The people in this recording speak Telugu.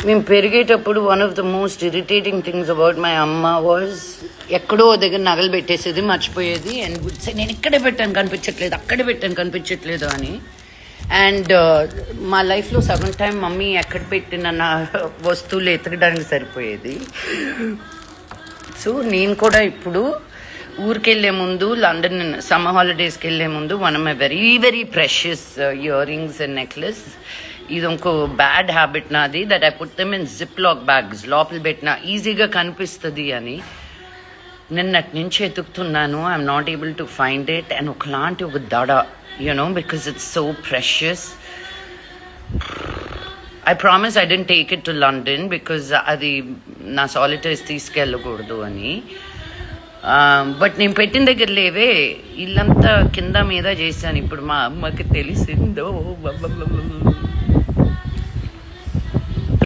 మేము పెరిగేటప్పుడు one of the most irritating things about my అమ్మ వాజ్ ఎక్కడో దగ్గర నగలు పెట్టేసేది, మర్చిపోయేది. అండ్ వుడ్ సే నేను ఇక్కడే పెట్టాను కనిపించట్లేదు, అక్కడే పెట్టాను కనిపించట్లేదు అని. అండ్ మా లైఫ్లో సగం టైం మమ్మీ ఎక్కడ పెట్టిన నా వస్తువులు ఎతకడానికి సరిపోయేది. సో నేను కూడా ఇప్పుడు ఊరికి వెళ్ళే ముందు, లండన్ సమ్మర్ హాలిడేస్కి వెళ్ళే ముందు, one of my very very precious earrings and necklace, ఇది ఇంకో బ్యాడ్ హ్యాబిట్ నాది, that I put them in zip lock bags. లోపల పెట్టినా ఈజీగా కనిపిస్తుంది అని నిన్నటి నుంచి ఎతుకుతున్నాను. I'm not able to find it. And ఒకలాంటి ఒక దడ, you know, because it's so precious. I promise I didn't take it to London because అది నా సాలిటైర్స్ తీసుకెళ్ళకూడదు అని. బట్ నేను పెట్టిన దగ్గర లేవే, ఇల్లంతా కింద మీద చేశాను. ఇప్పుడు మా అమ్మకి తెలిసిందో